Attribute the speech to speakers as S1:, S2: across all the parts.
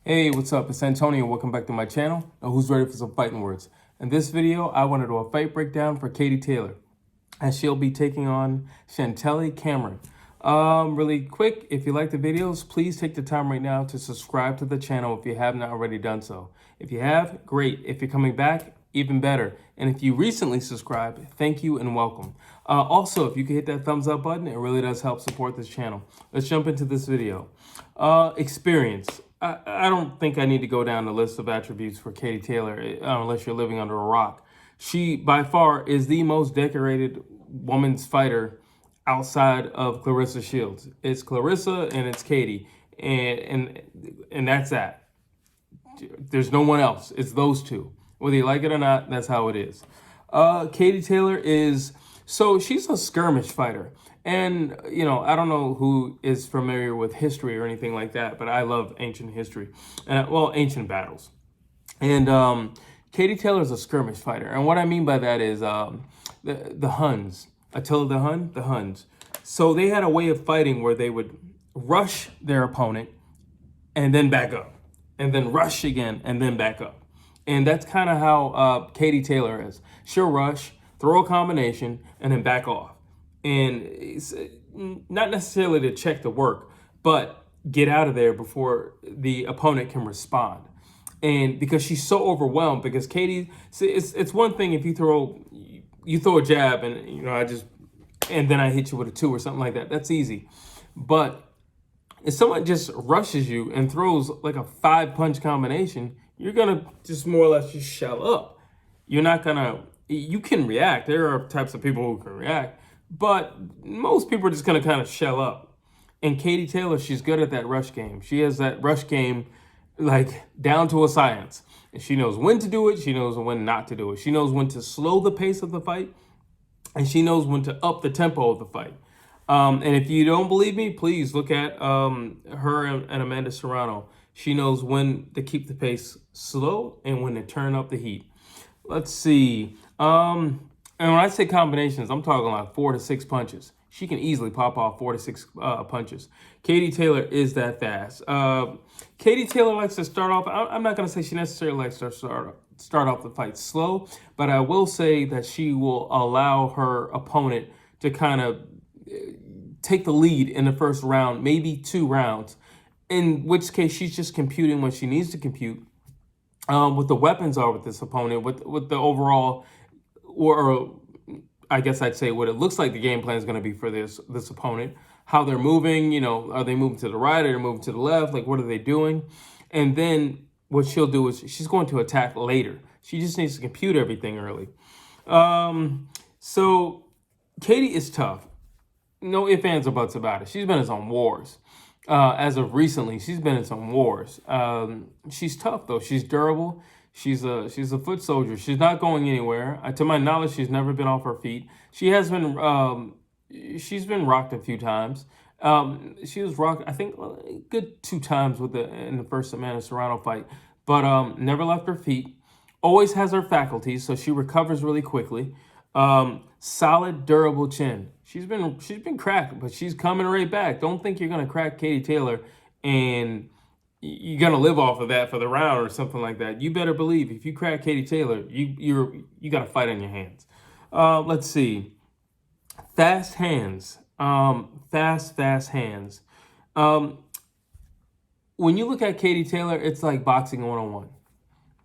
S1: Hey, what's up? It's Antonio. Welcome back to my channel. Now, who's ready for some fighting words? In this video, I want to do a fight breakdown for Katie Taylor, and she'll be taking on Chantelle Cameron. Really quick, if you like the videos, please take the time right now to subscribe to the channel if you have not already done so. If you have, great. If you're coming back, even better. And if you recently subscribed, thank you and welcome. Also, if you can hit that thumbs up button, it really does help support this channel. Let's jump into this video. Experience. I don't think I need to go down the list of attributes for Katie Taylor unless you're living under a rock. She, by far, is the most decorated women's fighter outside of Clarissa Shields. It's Clarissa and it's Katie, and that's that. There's no one else. It's those two. Whether you like it or not, that's how it is. Katie Taylor is, so she's a skirmish fighter. And, you know, I don't know who is familiar with history or anything like that, but I love ancient history. Well, ancient battles. And Katie Taylor is a skirmish fighter. And what I mean by that is the Huns. Attila the Hun, the Huns. So they had a way of fighting where they would rush their opponent and then back up. And then rush again and then back up. And that's kind of how Katie Taylor is. She'll rush, throw a combination, and then back off. And it's not necessarily to check the work, but get out of there before the opponent can respond. And because she's so overwhelmed, because Katie, it's one thing if you throw a jab and, you know, and then I hit you with a 2 or something like that. That's easy. But if someone just rushes you and throws like a 5-punch combination, you're going to just more or less just shell up. You're not going to, you can react. There are types of people who can react. But most people are just going to kind of shell up. And Katie Taylor, she's good at that rush game. She has that rush game like down to a science. And she knows when to do it. She knows when not to do it. She knows when to slow the pace of the fight. And she knows when to up the tempo of the fight. And if you don't believe me, please look at her and Amanda Serrano. She knows when to keep the pace slow and when to turn up the heat. Let's see. And when I say combinations, I'm talking like 4 to 6 punches. She can easily pop off 4 to 6 punches. Katie Taylor is that fast. Katie Taylor likes to start off. I'm not going to say she necessarily likes to start off the fight slow, but I will say that she will allow her opponent to kind of take the lead in the first round, maybe 2 rounds, in which case she's just computing what she needs to compute. What the weapons are with this opponent, with the overall, or I guess I'd say what it looks like the game plan is going to be for this opponent, how they're moving, you know, are they moving to the right, or moving to the left, like what are they doing? And then what she'll do is she's going to attack later. She just needs to compute everything early. So Katie is tough. No ifs, ands, or buts about it. She's been in some wars. As of recently, she's been in some wars. She's tough though. She's durable. She's a foot soldier. She's not going anywhere. To my knowledge, she's never been off her feet. She has been. She's been rocked a few times. She was rocked, I think, a good 2 times in the first Amanda Serrano fight, but never left her feet. Always has her faculties, so she recovers really quickly. Solid, durable chin. She's been cracked, but she's coming right back. Don't think you're gonna crack Katie Taylor and you're gonna live off of that for the round or something like that. You better believe if you crack Katie Taylor, you got a fight on your hands. Let's see. Fast hands. Fast hands. When you look at Katie Taylor, it's like boxing 101.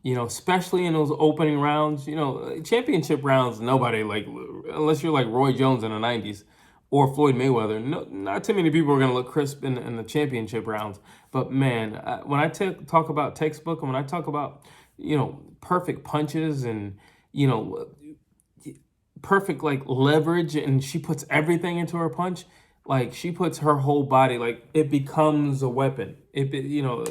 S1: You know, especially in those opening rounds. You know, championship rounds, nobody, like, unless you're like Roy Jones in the 90s or Floyd Mayweather, not too many people are going to look crisp in the championship rounds. But man, when I talk about textbook, and when I talk about, you know, perfect punches and, you know, perfect like leverage, and she puts everything into her punch, like she puts her whole body, like it becomes a weapon. You know,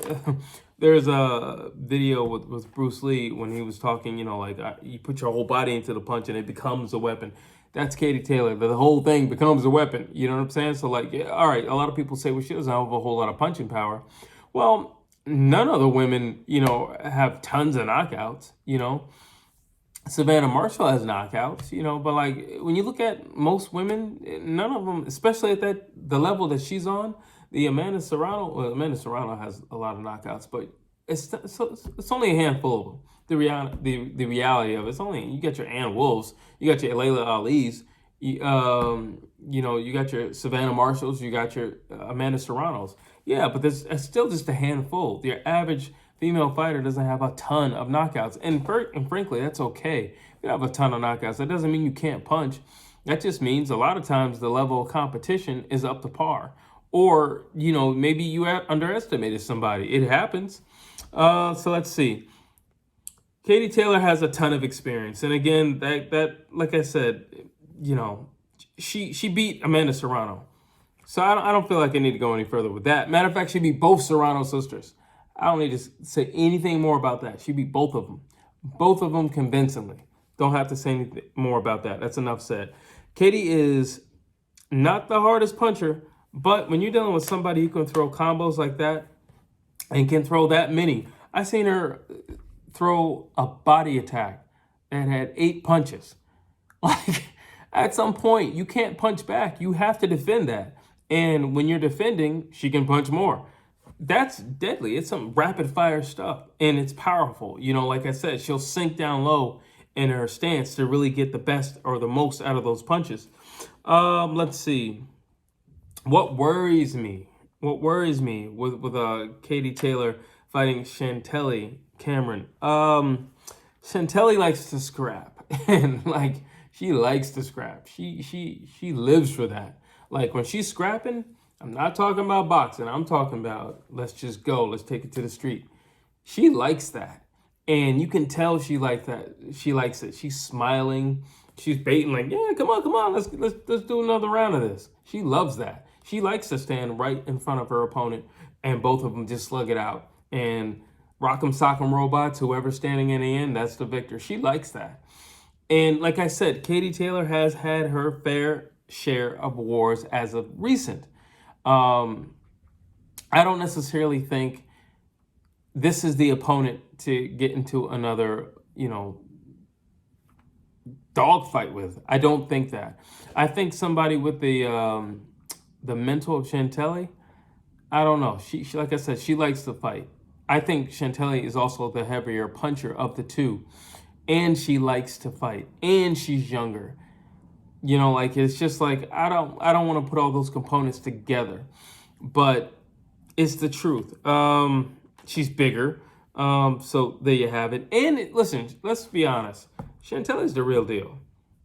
S1: there's a video with Bruce Lee when he was talking, you know, like you put your whole body into the punch and it becomes a weapon. That's Katie Taylor. The whole thing becomes a weapon. You know what I'm saying? So like, yeah, all right, a lot of people say, well, she doesn't have a whole lot of punching power. Well, none of the women, you know, have tons of knockouts, you know. Savannah Marshall has knockouts, you know, but like when you look at most women, none of them, especially at the level that she's on, Amanda Serrano has a lot of knockouts, but it's only a handful of them. The reality of it's only, you got your Ann Wolves, you got your Layla Ali's, you got your Savannah Marshalls, you got your Amanda Serranos. Yeah, but it's still just a handful. Your average female fighter doesn't have a ton of knockouts, and frankly, that's okay. You have a ton of knockouts. That doesn't mean you can't punch. That just means a lot of times the level of competition is up to par. Or, maybe you underestimated somebody. It happens. So let's see. Katie Taylor has a ton of experience. And again, that like I said, she beat Amanda Serrano. So I don't feel like I need to go any further with that. Matter of fact, she beat both Serrano sisters. I don't need to say anything more about that. She beat both of them. Both of them convincingly. Don't have to say anything more about that. That's enough said. Katie is not the hardest puncher, but when you're dealing with somebody who can throw combos like that and can throw that many, I seen her throw a body attack that had 8 punches. Like, at some point, you can't punch back. You have to defend that. And when you're defending, she can punch more. That's deadly. It's some rapid fire stuff, and it's powerful. Like I said, she'll sink down low in her stance to really get the best or the most out of those punches. Let's see. What worries me with Katie Taylor fighting Chantelle Cameron? Chantelle likes to scrap, and like, she likes to scrap. She lives for that. Like, when she's scrapping, I'm not talking about boxing. I'm talking about, let's just go. Let's take it to the street. She likes that. And you can tell she likes that. She likes it. She's smiling. She's baiting, like, yeah, come on. Let's do another round of this. She loves that. She likes to stand right in front of her opponent and both of them just slug it out. And rock'em sock'em robots, whoever's standing in the end, that's the victor. She likes that. And like I said, Katie Taylor has had her fair share of wars as of recent. I don't necessarily think this is the opponent to get into another, dogfight with. I don't think that. I think somebody with the mental of Chantelle, I don't know. She like I said, she likes to fight. I think Chantelle is also the heavier puncher of the two, and she likes to fight, and she's younger. It's just like, I don't want to put all those components together, but it's the truth. She's bigger. So there you have it. And listen, let's be honest. Chantelle is the real deal.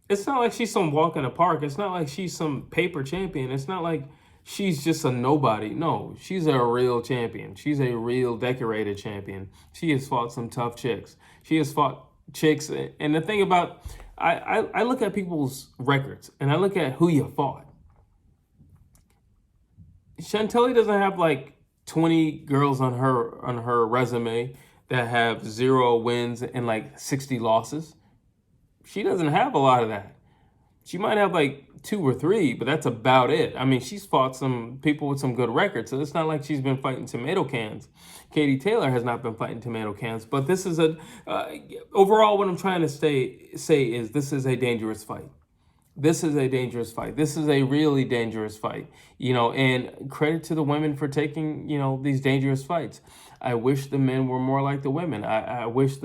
S1: It's not like she's some walk in the park. It's not like she's some paper champion. It's not like she's just a nobody. No, she's a real champion. She's a real decorated champion. She has fought some tough chicks. She has fought chicks. And the thing about, I look at people's records and I look at who you fought. Chantelle doesn't have like 20 girls on her resume that have 0 wins and like 60 losses. She doesn't have a lot of that. She might have like 2 or 3, but that's about it. I mean, she's fought some people with some good records, so it's not like she's been fighting tomato cans. Katie Taylor has not been fighting tomato cans, but this is overall, what I'm trying to say is this is a dangerous fight. This is a dangerous fight. This is a really dangerous fight, and credit to the women for taking, these dangerous fights. I wish the men were more like the women. I wish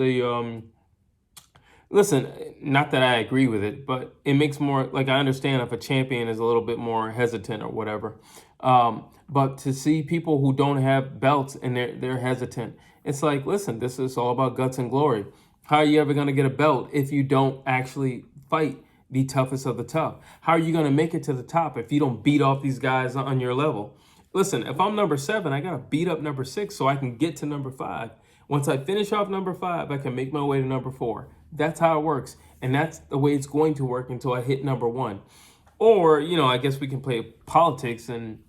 S1: listen, not that I agree with it, but it makes more, like, I understand if a champion is a little bit more hesitant or whatever. But to see people who don't have belts and they're hesitant, it's like, listen, this is all about guts and glory. How are you ever going to get a belt if you don't actually fight the toughest of the tough? How are you going to make it to the top if you don't beat off these guys on your level? Listen, if I'm number 7, I got to beat up number 6 so I can get to number 5. Once I finish off number 5, I can make my way to number 4. That's how it works. And that's the way it's going to work until I hit number 1. Or, I guess we can play politics, and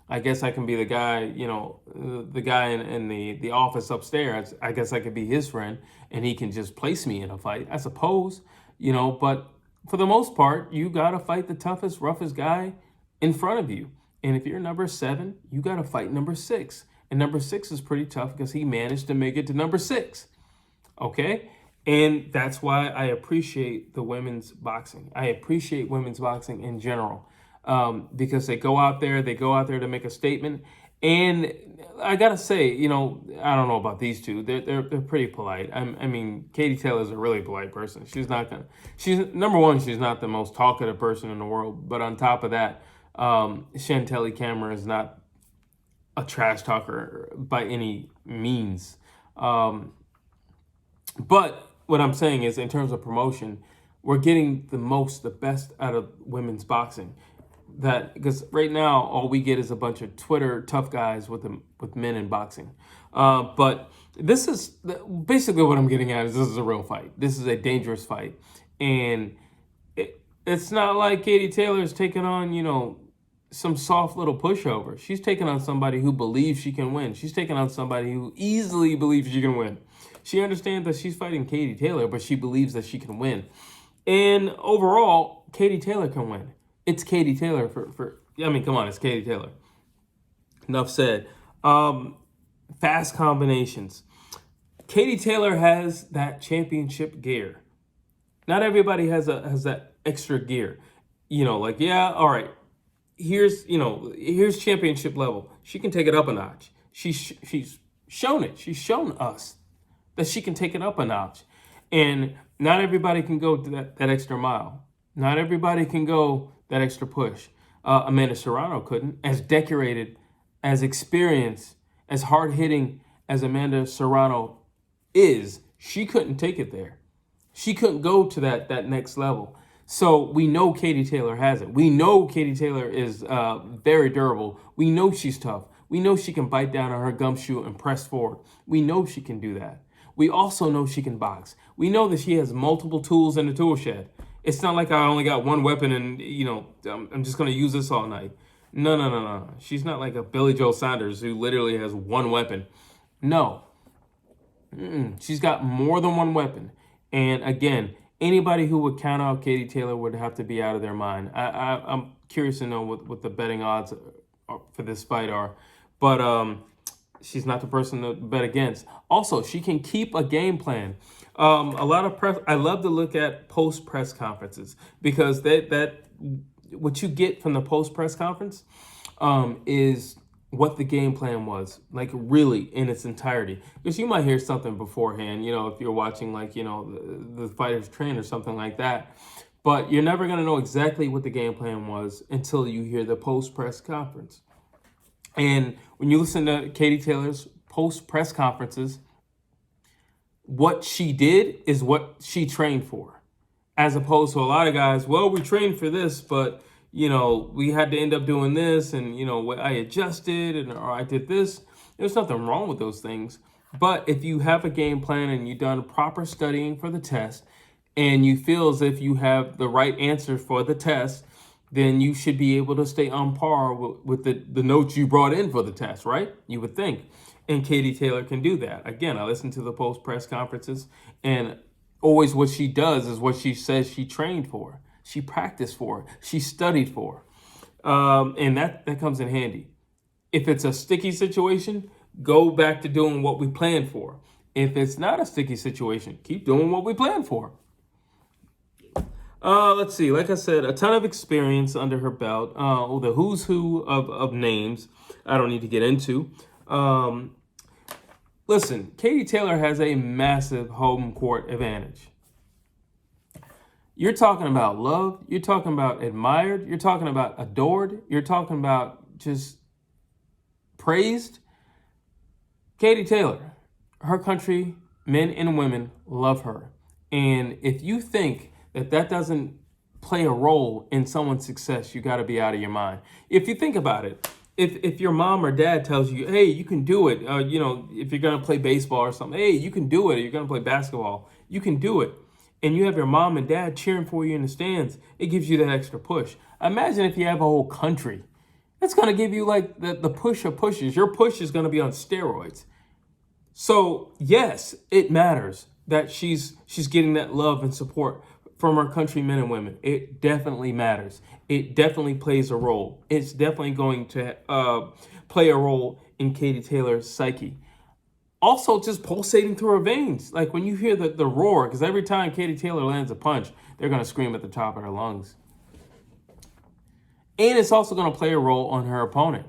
S1: I guess I can be the guy, the guy in the office upstairs. I guess I could be his friend and he can just place me in a fight, I suppose, but for the most part, you got to fight the toughest, roughest guy in front of you. And if you're number 7, you got to fight number 6. And number 6 is pretty tough because he managed to make it to number 6. Okay? And that's why I appreciate the women's boxing. I appreciate women's boxing in general, because they go out there to make a statement. And I gotta say, you know, I don't know about these two. They're pretty polite. I mean, Katie Taylor's a really polite person. She's number one. She's not the most talkative person in the world. But on top of that, Chantelle Cameron is not a trash talker by any means. But what I'm saying is, in terms of promotion, we're getting the best out of women's boxing. That because right now all we get is a bunch of Twitter tough guys with men in boxing. But this is basically what I'm getting at. Is this is a real fight. This is a dangerous fight, and it's not like Katie Taylor is taking on, you know, some soft little pushover. She's taking on somebody who believes she can win. She's taking on somebody who easily believes she can win. She understands that she's fighting Katie Taylor, but she believes that she can win. And overall, Katie Taylor can win. It's Katie Taylor I mean, come on, it's Katie Taylor. Enough said. Fast combinations. Katie Taylor has that championship gear. Not everybody has that extra gear. You know, like, yeah, all right. Here's championship level. She can take it up a notch. She's shown it. She's shown us that she can take it up a notch. And not everybody can go to that extra mile. Not everybody can go that extra push. Amanda Serrano couldn't. As decorated, as experienced, as hard-hitting as Amanda Serrano is, she couldn't take it there. She couldn't go to that next level. So we know Katie Taylor has it. We know Katie Taylor is very durable. We know she's tough. We know she can bite down on her gumshoe and press forward. We know she can do that. We also know she can box. We know that she has multiple tools in the tool shed. It's not like I only got one weapon and, you know, I'm just going to use this all night. No. She's not like a Billy Joe Saunders who literally has one weapon. No. She's got more than one weapon. And again, anybody who would count out Katie Taylor would have to be out of their mind. I'm curious to know what the betting odds for this fight are. But she's not the person to bet against. Also, she can keep a game plan. A lot of press. I love to look at post press conferences because that what you get from the post press conference is what the game plan was, like really in its entirety. Because you might hear something beforehand, you know, if you're watching like, you know, the fighters train or something like that. But you're never going to know exactly what the game plan was until you hear the post press conference. And when you listen to Katie Taylor's post press conferences, what she did is what she trained for, as opposed to a lot of guys, well, we trained for this, but, you know, we had to end up doing this, and, you know, I adjusted, or I did this. There's nothing wrong with those things. But if you have a game plan and you've done proper studying for the test, and you feel as if you have the right answer for the test, then you should be able to stay on par with the notes you brought in for the test, right? You would think. And Katie Taylor can do that. Again, I listen to the post-press conferences, and always what she does is what she says she trained for. She practiced for. She studied for. And that comes in handy. If it's a sticky situation, go back to doing what we planned for. If it's not a sticky situation, keep doing what we planned for. Let's see. Like I said, a ton of experience under her belt. The who's who of names I don't need to get into. Listen, Katie Taylor has a massive home court advantage. You're talking about loved. You're talking about admired. You're talking about adored. You're talking about just praised. Katie Taylor, her country, men and women love her. And if you think that doesn't play a role in someone's success, you got to be out of your mind. If you think about it, if your mom or dad tells you, hey, you can do it, you know, if you're going to play baseball or something, hey, you can do it, or you're going to play basketball, you can do it, and you have your mom and dad cheering for you in the stands, it gives you that extra push. Imagine if you have a whole country. That's going to give you like the push of pushes. Your push is going to be on steroids. So, yes, it matters that she's getting that love and support from our countrymen and women. It definitely matters. It definitely plays a role. It's definitely going to play a role in Katie Taylor's psyche. Also, just pulsating through her veins. Like when you hear the roar, because every time Katie Taylor lands a punch, they're going to scream at the top of her lungs. And it's also going to play a role on her opponent.